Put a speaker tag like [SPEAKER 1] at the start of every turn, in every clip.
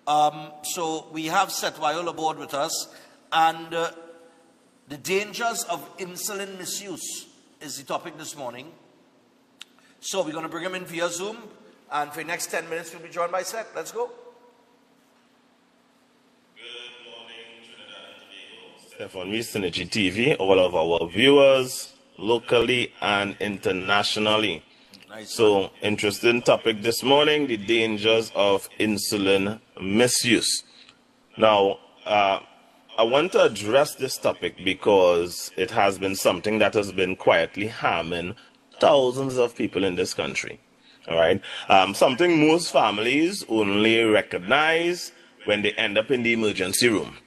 [SPEAKER 1] So we have Chetwayo La Borde with us, and the dangers of insulin misuse is the topic this morning. So we're going to bring him in via Zoom, and for the next 10 minutes we'll be joined by Seth. Let's go.
[SPEAKER 2] Good morning, Trinidad and Tobago. Stefan Rees, Synergy TV, all of our viewers, locally and internationally.
[SPEAKER 1] Nice.
[SPEAKER 2] So, interesting topic this morning, the dangers of insulin misuse. Now, I want to address this topic because it has been something that has been quietly harming thousands of people in this country. All right, something most families only recognize when they end up in the emergency room.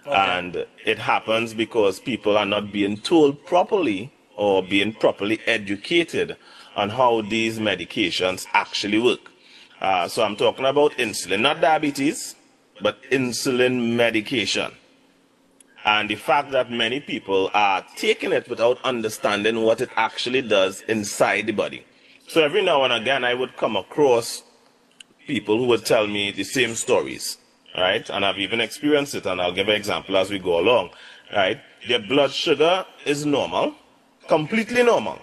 [SPEAKER 1] Okay.
[SPEAKER 2] And it happens because people are not being told properly or being properly educated on how these medications actually work. So I'm talking about insulin, not diabetes, but insulin medication. And the fact that many people are taking it without understanding what it actually does inside the body. So every now and again, I would come across people who would tell me the same stories, right? And I've even experienced it, and I'll give an example as we go along, right? Their blood sugar is normal, completely normal.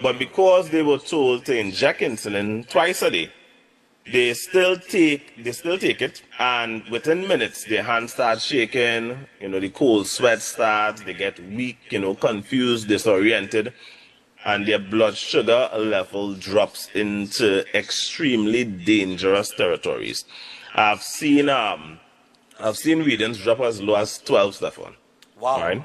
[SPEAKER 2] But because they were told to inject insulin twice a day, they still take it, and within minutes their hands start shaking, the cold sweat starts, they get weak, confused, disoriented, and their blood sugar level drops into extremely dangerous territories. I've seen readings drop as low as 12, Stefan.
[SPEAKER 1] Wow.
[SPEAKER 2] Right?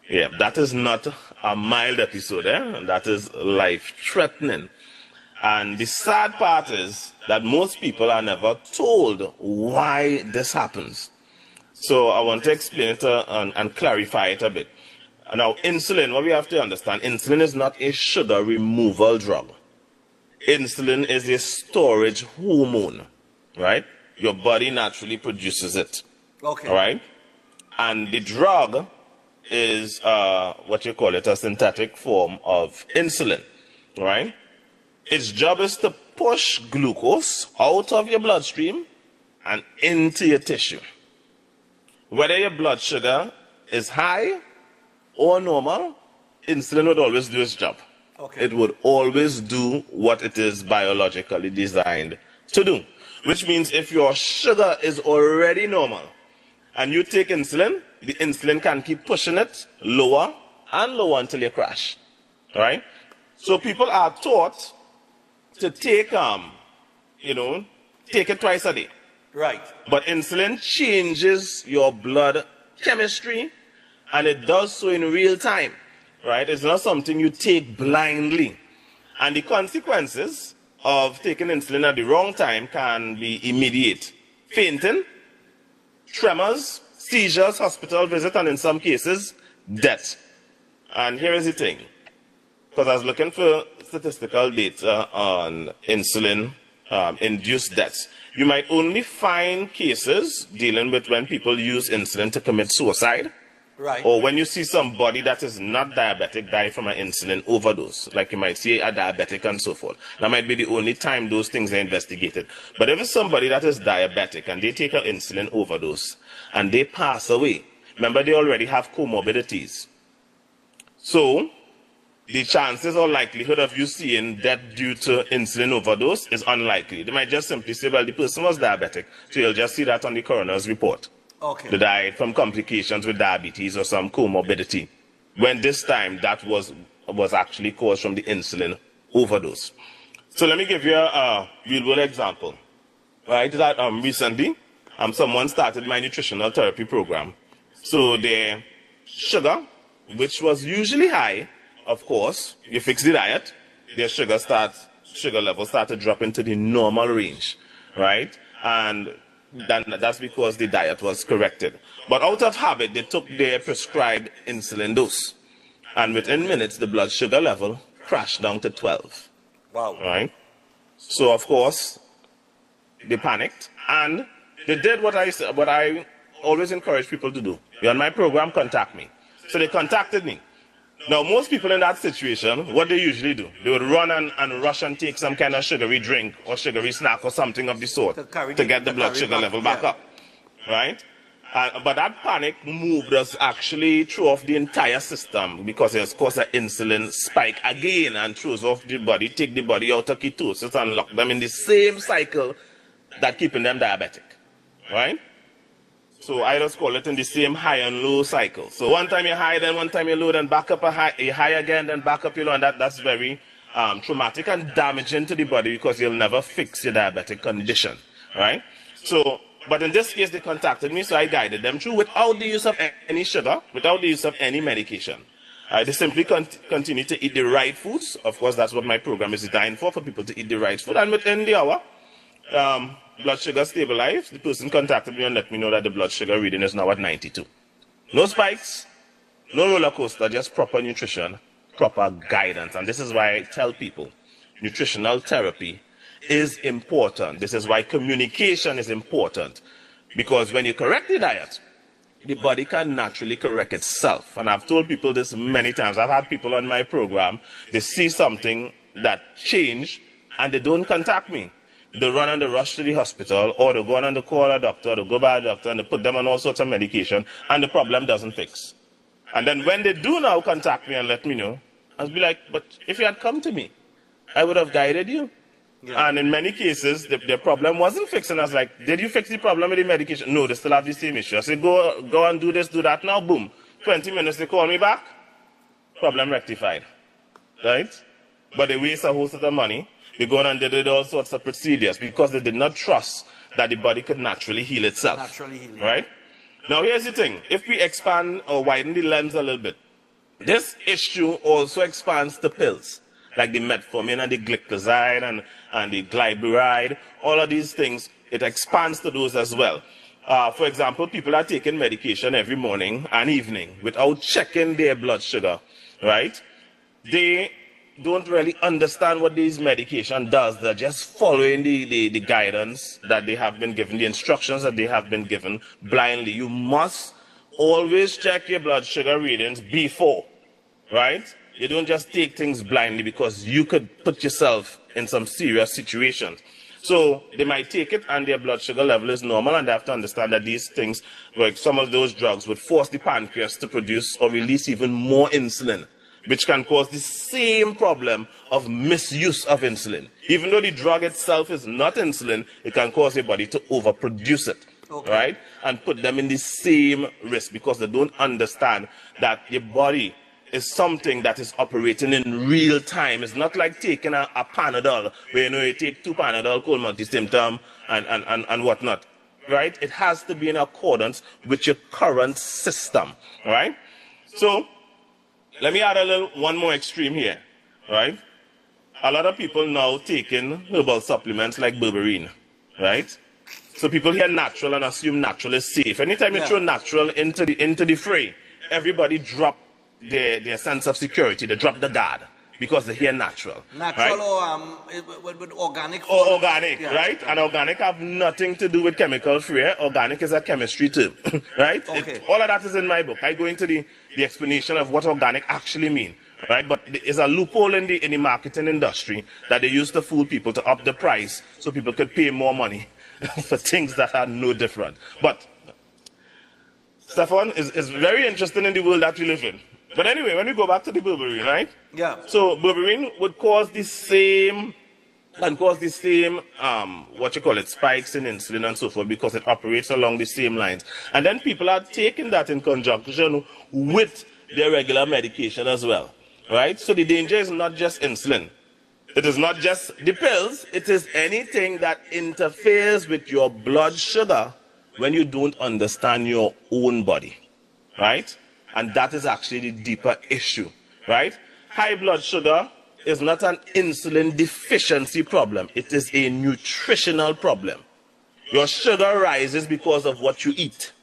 [SPEAKER 2] Yeah, that is not a mild episode, That is life-threatening. And the sad part is that most people are never told why this happens. So I want to explain it and clarify it a bit. Now, insulin, what we have to understand, insulin is not a sugar removal drug. Insulin is a storage hormone, right? Your body naturally produces it.
[SPEAKER 1] Okay.
[SPEAKER 2] All right? And the drug is a synthetic form of insulin, right? Its job is to push glucose out of your bloodstream and into your tissue. Whether your blood sugar is high or normal, insulin would always do its job.
[SPEAKER 1] Okay.
[SPEAKER 2] It would always do what it is biologically designed to do. Which means if your sugar is already normal and you take insulin, the insulin can keep pushing it lower and lower until you crash. All right? So people are taught to take it twice a day.
[SPEAKER 1] Right.
[SPEAKER 2] But insulin changes your blood chemistry, and it does so in real time. Right? It's not something you take blindly. And the consequences of taking insulin at the wrong time can be immediate. Fainting, tremors, seizures, hospital visit, and in some cases, death. And here is the thing. Because I was looking for statistical data on insulin-induced deaths. You might only find cases dealing with when people use insulin to commit suicide.
[SPEAKER 1] Right.
[SPEAKER 2] Or when you see somebody that is not diabetic die from an insulin overdose. Like you might see a diabetic and so forth. That might be the only time those things are investigated. But if it's somebody that is diabetic and they take an insulin overdose and they pass away, remember they already have comorbidities. So the chances or likelihood of you seeing death due to insulin overdose is unlikely. They might just simply say, well, the person was diabetic, so you'll just see that on the coroner's report.
[SPEAKER 1] Okay.
[SPEAKER 2] They died from complications with diabetes or some comorbidity. When this time, that was actually caused from the insulin overdose. So let me give you a real-world example. Right, that recently, someone started my nutritional therapy program. So their sugar, which was usually high, of course, you fix the diet, their sugar levels start to drop into the normal range, right? And that's because the diet was corrected. But out of habit, they took their prescribed insulin dose. And within minutes, the blood sugar level crashed down to 12.
[SPEAKER 1] Wow.
[SPEAKER 2] Right? So, of course, they panicked. And they did what I always encourage people to do. You're on my program, contact me. So they contacted me. Now, most people in that situation, what they usually do, they would run and rush and take some kind of sugary drink or sugary snack or something of the sort to get the blood sugar level back up, right? But that panic moved us actually through off the entire system because it has caused an insulin spike again and throws off the body, take the body out of ketosis and lock them in the same cycle that keeping them diabetic, right? So I just call it in the same high and low cycle. So one time you're high, then one time you're low, then back up you're high again, then back up you're low, and that's very traumatic and damaging to the body because you'll never fix your diabetic condition, right? So, but in this case, they contacted me, so I guided them through without the use of any sugar, without the use of any medication. They simply continue to eat the right foods. Of course, that's what my program is designed for people to eat the right food. And within the hour, blood sugar stabilized. The person contacted me and let me know that the blood sugar reading is now at 92. No spikes, no roller coaster, just proper nutrition, proper guidance. And this is why I tell people nutritional therapy is important. This is why communication is important. Because when you correct the diet, the body can naturally correct itself. And I've told people this many times. I've had people on my program, they see something that changed and they don't contact me. They run and they rush to the hospital, or they go on and they call a doctor, they go by a doctor and they put them on all sorts of medication and the problem doesn't fix. And then when they do now contact me and let me know, I'll be like, but if you had come to me, I would have guided you. Yeah. And in many cases, the problem wasn't fixed. And I was like, did you fix the problem with the medication? No, they still have the same issue. I said, go and do this, do that now, boom. 20 minutes, they call me back, problem rectified, right? But they waste a whole lot of money. They go on and they did all sorts of procedures because they did not trust that the body could naturally heal itself, right? Now, here's the thing. If we expand or widen the lens a little bit, this issue also expands to pills, like the metformin and the glycoside and the glyburide, all of these things, it expands to those as well. For example, people are taking medication every morning and evening without checking their blood sugar, right? They don't really understand what this medication does. They're just following the guidance that they have been given, the instructions that they have been given blindly. You must always check your blood sugar readings before, right? You don't just take things blindly because you could put yourself in some serious situations. So they might take it and their blood sugar level is normal, and they have to understand that these things, like some of those drugs, would force the pancreas to produce or release even more insulin, which can cause the same problem of misuse of insulin. Even though the drug itself is not insulin, it can cause your body to overproduce it, right? And put them in the same risk because they don't understand that your body is something that is operating in real time. It's not like taking a Panadol, where you take 2 Panadol, cold multi-symptom, and whatnot, right? It has to be in accordance with your current system, right? So, let me add one more extreme here, right? A lot of people now taking herbal supplements like berberine, right? So people hear natural and assume natural is safe. Anytime you throw natural into the fray, everybody drop their sense of security. They drop the guard because they hear natural.
[SPEAKER 1] Natural,
[SPEAKER 2] right?
[SPEAKER 1] or with organic.
[SPEAKER 2] Or organic, right? And organic have nothing to do with chemical free. Organic is a chemistry term, right?
[SPEAKER 1] Okay.
[SPEAKER 2] All of that is in my book. I go into the explanation of what organic actually mean, right? But there's a loophole in the marketing industry that they use to fool people to up the price so people could pay more money for things that are no different. But Stefan is very interesting in the world that we live in. But anyway, when we go back to the berberine, right?
[SPEAKER 1] Yeah.
[SPEAKER 2] So berberine would cause the same, spikes in insulin and so forth because it operates along the same lines. And then people are taking that in conjunction with their regular medication as well, right? So the danger is not just insulin. It is not just the pills. It is anything that interferes with your blood sugar when you don't understand your own body, right? And that is actually the deeper issue, right? High blood sugar is not an insulin deficiency problem. It is a nutritional problem. Your sugar rises because of what you eat.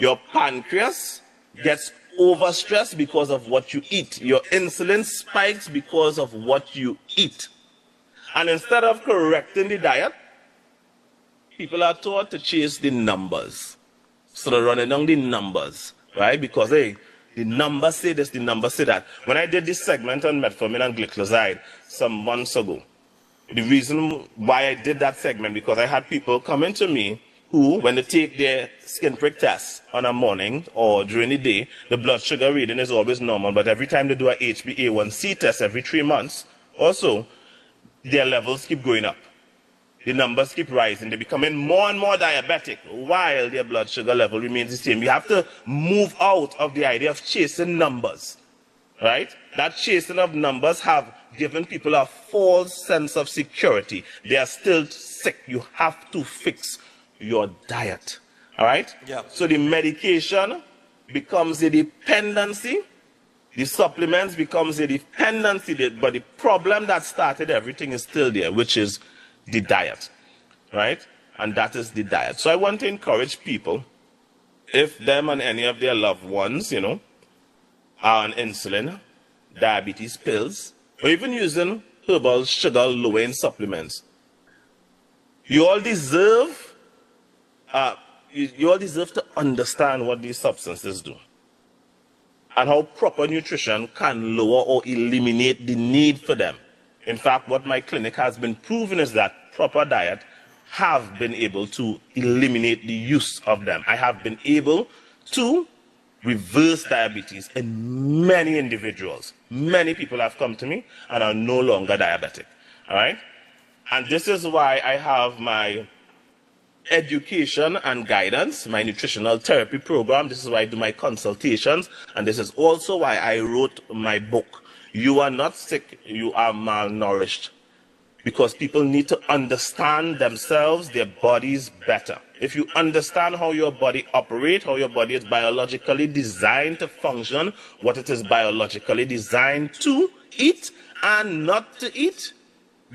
[SPEAKER 2] Your pancreas gets overstressed because of what you eat. Your insulin spikes because of what you eat. And instead of correcting the diet, people are taught to chase the numbers. So they're running down the numbers, right? Because, hey, The numbers say this, the numbers say that. When I did this segment on metformin and glycoside some months ago, the reason why I did that segment, because I had people coming to me who, when they take their skin prick test on a morning or during the day, the blood sugar reading is always normal, but every time they do a HbA1c test every 3 months, also, their levels keep going up. The numbers keep rising. They're becoming more and more diabetic while their blood sugar level remains the same. We have to move out of the idea of chasing numbers, right? That chasing of numbers have given people a false sense of security. They are still sick. You have to fix your diet, all right?
[SPEAKER 1] Yeah.
[SPEAKER 2] So the medication becomes a dependency. The supplements becomes a dependency, but the problem that started everything is still there, which is the diet, right? And that is the diet. So I want to encourage people, if them and any of their loved ones, you know, are on insulin, diabetes pills, or even using herbal sugar lowering supplements, you all deserve to understand what these substances do and how proper nutrition can lower or eliminate the need for them. In fact, what my clinic has been proven is that proper diet have been able to eliminate the use of them. I have been able to reverse diabetes in many individuals. Many people have come to me and are no longer diabetic, all right? And this is why I have my education and guidance, my nutritional therapy program. This is why I do my consultations. And this is also why I wrote my book, You Are Not Sick, You Are Malnourished. Because people need to understand themselves, their bodies better. If you understand how your body operates, how your body is biologically designed to function, what it is biologically designed to eat and not to eat,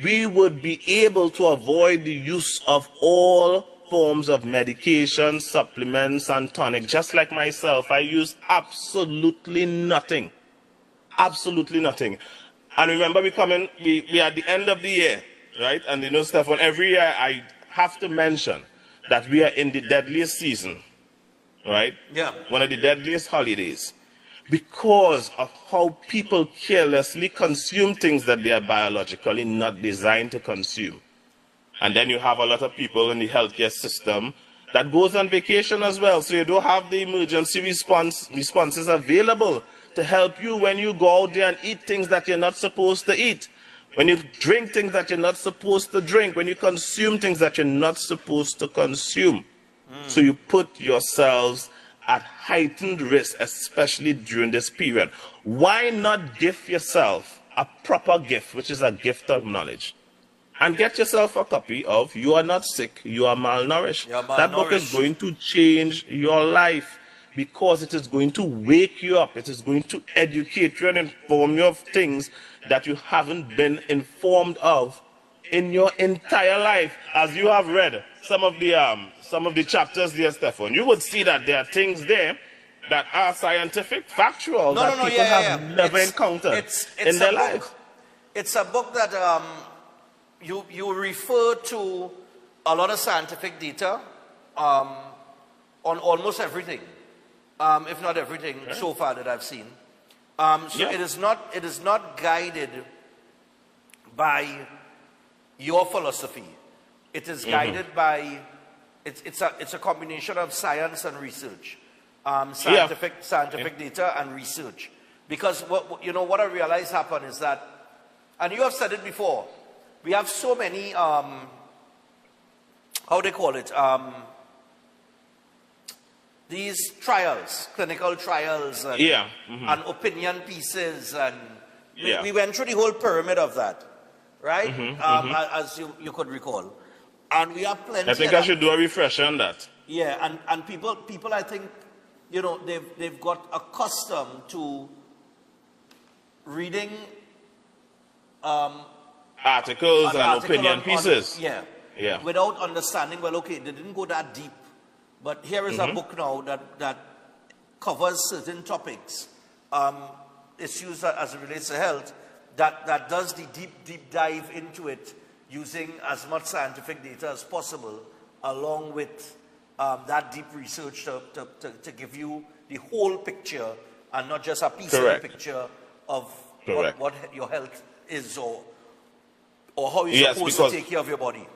[SPEAKER 2] we would be able to avoid the use of all forms of medication, supplements, and tonic. Just like myself, I use absolutely nothing. Absolutely nothing. And remember, we are at the end of the year, right? And you know, Stefan, every year I have to mention that we are in the deadliest season, right?
[SPEAKER 1] Yeah.
[SPEAKER 2] One of the deadliest holidays. Because of how people carelessly consume things that they are biologically not designed to consume. And then you have a lot of people in the healthcare system that goes on vacation as well. So you don't have the emergency responses available to help you when you go out there and eat things that you're not supposed to eat. When you drink things that you're not supposed to drink. When you consume things that you're not supposed to consume. So you put yourselves at heightened risk, especially during this period. Why not give yourself a proper gift, which is a gift of knowledge? And get yourself a copy of You Are Not Sick, You Are Malnourished. That book is going to change your life because it is going to wake you up. It is going to educate you and inform you of things that you haven't been informed of in your entire life. As you have read some of the chapters there, Stefan, you would see that there are things there that are scientific, factual, that people have never encountered in their life.
[SPEAKER 1] It's a book that you refer to a lot of scientific data on almost everything, if not everything so far that I've seen. It is not guided by your philosophy. It is guided by it's a combination of science and research, scientific data and research. Because what I realize happened is that, and you have said it before, we have so many how they call it, these trials, clinical trials, and, and opinion pieces, and we went through the whole pyramid of that, right? As you could recall, and we have plenty.
[SPEAKER 2] I think I should do a refresher on that.
[SPEAKER 1] Yeah, and people, I think, they've got accustomed to reading
[SPEAKER 2] articles and opinion pieces.
[SPEAKER 1] Without understanding, well, okay, they didn't go that deep. But here is a book now that covers certain topics, issues as it relates to health, that does the deep dive into it using as much scientific data as possible, along with that deep research to give you the whole picture and not just a piece of the picture of what your health is or how you're supposed to take care of your body.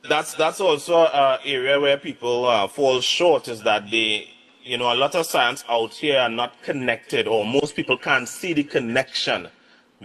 [SPEAKER 2] That's also an area where people fall short, is that they, a lot of science out here are not connected, or most people can't see the connection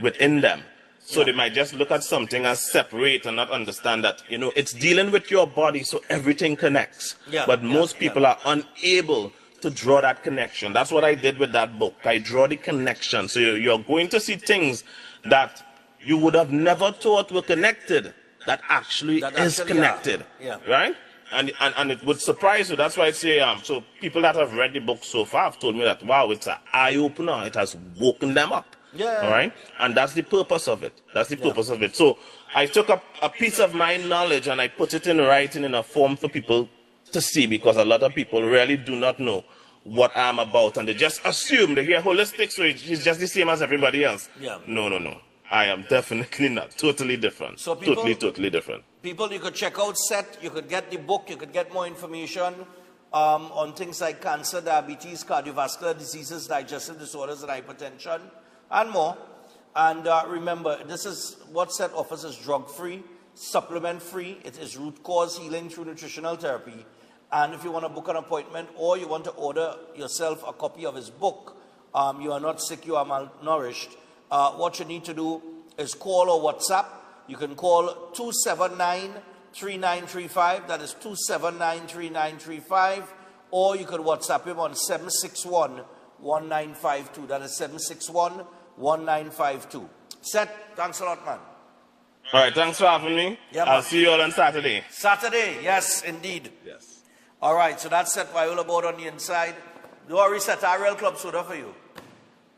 [SPEAKER 2] within them. So they might just look at something as separate and not understand that, it's dealing with your body, so everything connects. But most people are unable to draw that connection. That's what I did with that book. I draw the connection. So you're going to see things that you would have never thought were connected that actually is connected. Right? And it would surprise you. That's why I say, so people that have read the book so far have told me that, wow, it's an eye-opener. It has woken them up. All right? And that's the purpose of it. That's the purpose of it. So I took a piece of my knowledge and I put it in writing in a form for people to see, because a lot of people really do not know what I'm about, and they just assume, they hear holistic, so it's just the same as everybody else. No. I am definitely not. Totally different. So people, totally different.
[SPEAKER 1] People, you could check out SET, you could get the book, you could get more information on things like cancer, diabetes, cardiovascular diseases, digestive disorders, and hypertension, and more. And remember, this is what SET offers is drug-free, supplement-free. It is root cause healing through nutritional therapy. And if you want to book an appointment or you want to order yourself a copy of his book, you are not sick, you are malnourished, what you need to do is call or WhatsApp. You can call 279-3935. That is 279-3935. Or you could WhatsApp him on 761-1952. That is 761-1952. Seth, thanks a lot, man.
[SPEAKER 2] All right, thanks for having me. I'll see you all on Saturday.
[SPEAKER 1] Saturday, yes, indeed.
[SPEAKER 2] Yes.
[SPEAKER 1] All right, so that's Chetwayo La Borde on the inside. Don't worry, Seth, a real club soda for you.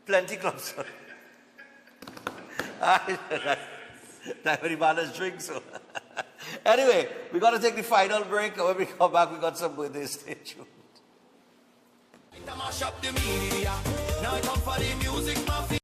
[SPEAKER 1] Plenty club soda. That's very bad as drink, so. Anyway, we got to take the final break, and when we come back, we got some good days. Stay tuned.